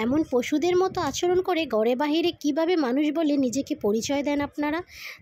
এমন পশুদের মতো আচরণ করে ঘরে বাহিরে কিভাবে মানুষ বলে নিজেকে পরিচয় দেন আপনারা?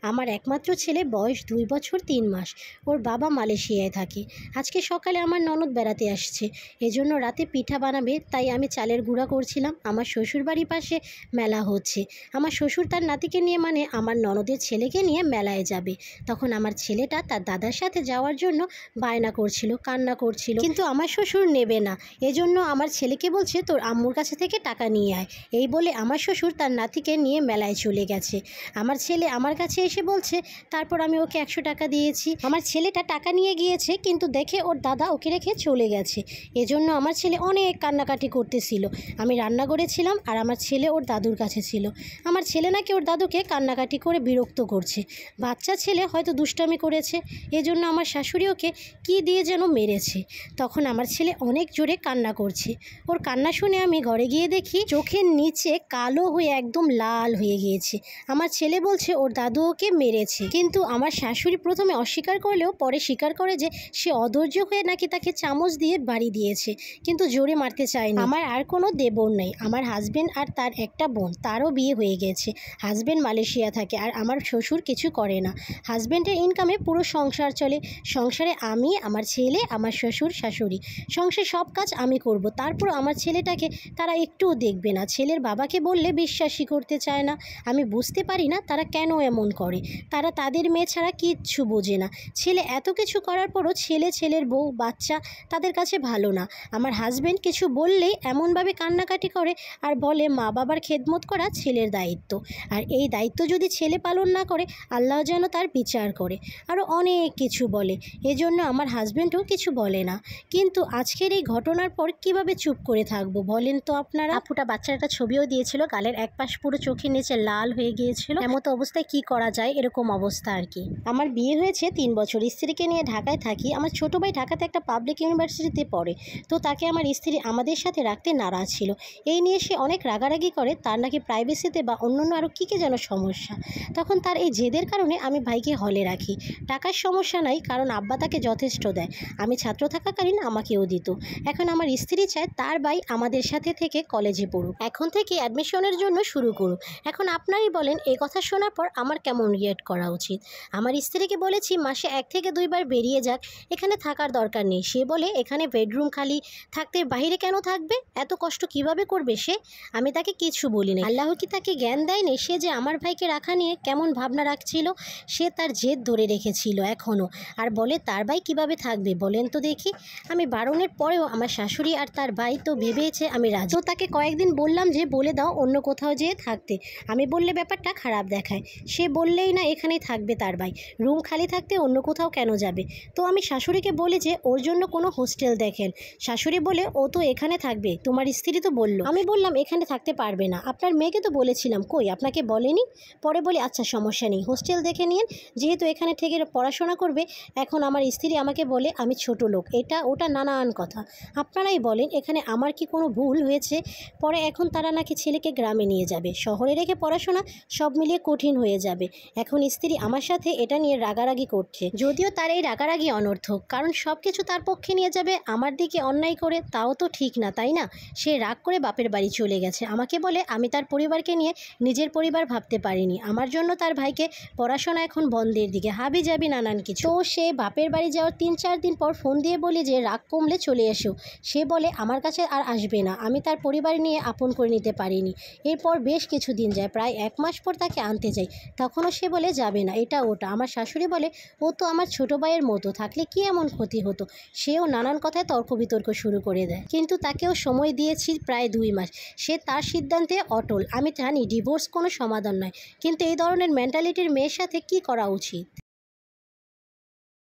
আমার একমাত্র ছেলে, বয়স 2 বছর 3 মাস। ওর বাবা মালয়েশিয়ায় থাকে। আজকে সকালে আমার ননদ বেড়াতে আসছে, এজন্য রাতে পিঠা বানাবে, তাই আমি চালের গুঁড়া করছিলাম। আমার শ্বশুর বাড়ির পাশে মেলা হচ্ছে। আমার শ্বশুর তার নাতিকে নিয়ে, মানে আমার ননদের ছেলেকে নিয়ে মেলায় যাবে। তখন আমার ছেলেটা তার দাদার সাথে যাওয়ার জন্য বায়না করছিল, কান্না করছিল, কিন্তু আমার শ্বশুর নেবে না। এজন্য আমার ছেলেকে বলছে, তোর আম্মুর কাছে থেকে টাকা নিয়ে আয়। এই বলে আমার শ্বশুর তার নাতিকে নিয়ে মেলায় চলে গেছে। আমার ছেলে আমার কাছে এসে বলছে, তারপর আমি ওকে 100 টাকা দিয়েছি। আমার ছেলেটা টাকা নিয়ে গিয়েছে, কিন্তু দেখে ওর দাদা ওকে রেখে চলে গেছে। এজন্য আমার ছেলে অনেক কান্নাকাটি করতেছিল। আমি রান্নাঘরে ছিলাম আর আমার ছেলে ওর দাদুর কাছে ছিল। আমার ছেলে নাকি ওর দাদুকে কান্নাকাটি করে বিরক্ত করছে। বাচ্চা ছেলে হয়তো দুষ্টামি করেছে, এজন্য আমার শাশুড়ি ওকে কী দিয়ে যেন মেরেছে। তখন আমার ছেলে অনেক জোরে কান্না করছে। ওর কান্না শুনে আমি ঘরে গিয়ে দেখি চোখের নিচে কালো হয়ে একদম লাল হয়ে গিয়েছে। আমার ছেলে বলছে ওর দাদু ওকে মেরেছে, কিন্তু আমার শাশুড়ি প্রথমে অস্বীকার করলেও পরে স্বীকার করে যে সে অধৈর্য হয়ে নাকি তাকে চামচ দিয়ে বাড়ি দিয়েছে, কিন্তু জোরে মারতে চায়নি। আমার আর কোনো দেবর নেই। আমার হাজবেন্ড আর তার একটা বোন, তারও বিয়ে হয়ে গেছে। হাজবেন্ড মালয়েশিয়া থাকে আর আমার শ্বশুর কিছু করে না। হাজবেন্ডের ইনকামে পুরো সংসার চলে। সংসারে আমি, আমার ছেলে, আমার শ্বশুর শাশুড়ি, সংসারে সব কাজ আমি করব। তারপর আমার ছেলেটাকে তারা একটুও দেখবে না। ছেলের বাবাকে বললে বিশ্বাসই করতে চায় না। আমি বুঝতে পারি না তারা কেন এমন করে। তারা তাদের মেয়ে ছাড়া কিচ্ছু বোঝে না। ছেলে এত কিছু করার পরও ছেলে, ছেলের বউ, বাচ্চা তাদের কাছে ভালো না। আমার হাজবেন্ড কিছু বললেই এমনভাবে কান্নাকাটি করে আর বলে মা বাবার খেদমত করা ছেলের দায়িত্ব, আর এই দায়িত্ব যদি ছেলে পালন না করে আল্লাহ যেন তার বিচার করে। আরও অনেক কিছু বলে। এজন্য আমার হাজবেন্ডও কিছু বলে না। কিন্তু আজকের এই ঘটনার পর কিভাবে চুপ করে থাকবো বলেন তো আপনারা? আপুটা বাচ্চার একটা ছবিও দিয়েছিল, গালের এক পাশ পুরো চোখের নিচে লাল হয়ে গিয়েছিল। এমতো অবস্থায় কি করা যায়, এরকম অবস্থা আর কি। আমার বিয়ে হয়েছে 3 বছর। স্ত্রীকে নিয়ে ঢাকায় থাকি। আমার ছোটো ভাই ঢাকাতে একটা পাবলিক ইউনিভার্সিটিতে পড়ে, তো তাকে আমার স্ত্রী আমাদের সাথে রাখতে নারাজ ছিল। এই নিয়ে সে অনেক রাগারাগি করে, তার নাকি প্রাইভেসিতে বা অন্যান্য আরও কী যেন সমস্যা। তখন তার এই জেদের কারণে আমি ভাইকে হলে রাখি। টাকার সমস্যা নাই, কারণ আব্বা তাকে যথেষ্ট দেয়। আমি ছাত্র থাকাকালীন আমাকেও দিত। এখন আমার স্ত্রী চায় তার ভাই আমাদের সাথে থেকে কলেজে পড়ুক, এখন থেকে অ্যাডমিশনের জন্য শুরু করুক। এখন আপনারই বলেন, এই কথা শোনার পর আমার কেমন রিয়েক্ট করা উচিত? আমার স্ত্রীকে বলেছি মাসে 1 থেকে 2 বার বেরিয়ে যাক, এখানে থাকার দরকার নেই। সে বলে এখানে বেডরুম খালি, থাকতে বাইরে কেন থাকবে, এত কষ্ট কিভাবে করবে সে? আমি তাকে কিছু বলি না। আল্লাহ কি তাকে জ্ঞান দেয়নি? সে যে আমার ভাইকে রাখা নিয়ে কেমন ভাবনা রাখছিল, সে তার জেদ ধরে রেখেছিল এখনও, আর বলে তার ভাই কিভাবে থাকবে বলেন তো দেখি। আমি বারণের পরেও আমার শাশুড়ি আর তার ভাই তো ভেবেছে আমি রাজি। তো তাকে কয়েকদিন বললাম যে বলে দাও অন্য কোথাও যেয়ে থাকতে। আমি বললে ব্যাপারটা খারাপ দেখায়। সে বললেই না এখানেই থাকবে তার ভাই, রুম খালি থাকতে অন্য কোথাও কেন যাবে। তো আমি শাশুড়িকে বলি যে ওর জন্য কোনো হোস্টেল দেখেন। শাশুড়ি বলে ও তো এখানে থাকবে, তোমার স্ত্রী তো বলল। আমি বললাম এখানে থাকতে পারবে না, আপনার মেয়েকে তো বলেছিলাম, কই আপনাকে বলেনি? পরে বলে আচ্ছা সমস্যা নেই, হোস্টেল দেখে নিন, যেহেতু এখানে থেকে পড়াশোনা করবে। এখন আমার স্ত্রী আমাকে বলে আমি ছোট লোক, এটা ওটা নানান কথা। আপনারাই বলেন এখানে আমার কি কোনো ভুল হয়েছে? পরে এখন তারা নাকি ছেলেকে গ্রামে নিয়ে যাবে, শহরে রেখে পড়াশোনা, সব মিলিয়ে কঠিন হয়ে যাবে। এখন স্ত্রী আমার সাথে এটা নিয়ে রাগারাগি করছে, যদিও তার এই রাগারাগি অনর্থক, কারণ সব কিছু তার পক্ষে নিয়ে যাবে আমার দিকে অন্যায় করে, তাও তো ঠিক না, তাই না? সে রাগ করে বাপের বাড়ি চলে গেছে। আমাকে বলে আমি তার পরিবারকে নিয়ে নিজের পরিবার ভাবতে পারিনি, আমার জন্য তার ভাইকে পড়াশোনা এখন বন্ধের দিকে, হাবি যাবি নানান কিছু। তো সে বাপের বাড়ি যাওয়ার 3-4 দিন পর ফোন দিয়ে বলি যে রাগ কমলে চলে এসো। সে বলে আমার কাছে আর আসবে না, আমি তার পরিবার নিয়ে আপন করে নিতে পারিনি। এরপর বেশ কিছু দিন যায়, প্রায় 1 মাস পর তাকে আনতে যাই, তখনও সে বলে যাবে না, এটা ওটা। আমার শাশুড়ি বলে ও তো আমার ছোট ভাইয়ের মতো, থাকলে কি এমন ক্ষতি হতো? সেও নানান কথায় তর্ক বিতর্ক শুরু করে দেয়, কিন্তু তাকেও সময় দিয়েছি প্রায় 2 মাস। সে তার সিদ্ধান্তে অটল। আমি জানি ডিভোর্স কোনো সমাধান নয়, কিন্তু এই ধরনের মেন্টালিটির মেয়ের সাথে কি করা উচিত?